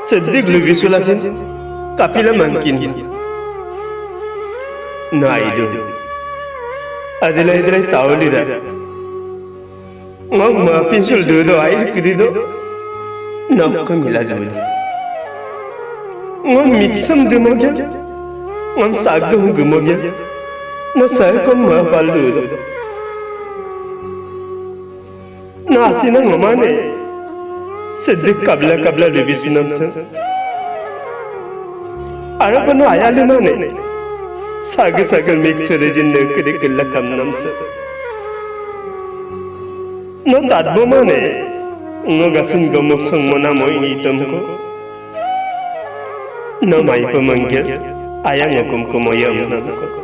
sedih lebih sulasin kapila mungkin nah itu adalah tahu lidah ngom maafin sul dodo air kudido nak kamila dodo ngom mixam demoga ngom sagam gemoga na saya kom maafal dodo na asina ngomane sedih kabla lebih sunam sa Arabano ayale mane sagal mixer jinne kede kella kam namsa no tadbo mane no gasin gomok sang mona moi itam ko no mai pamangya ayang akum ko moyam nam ko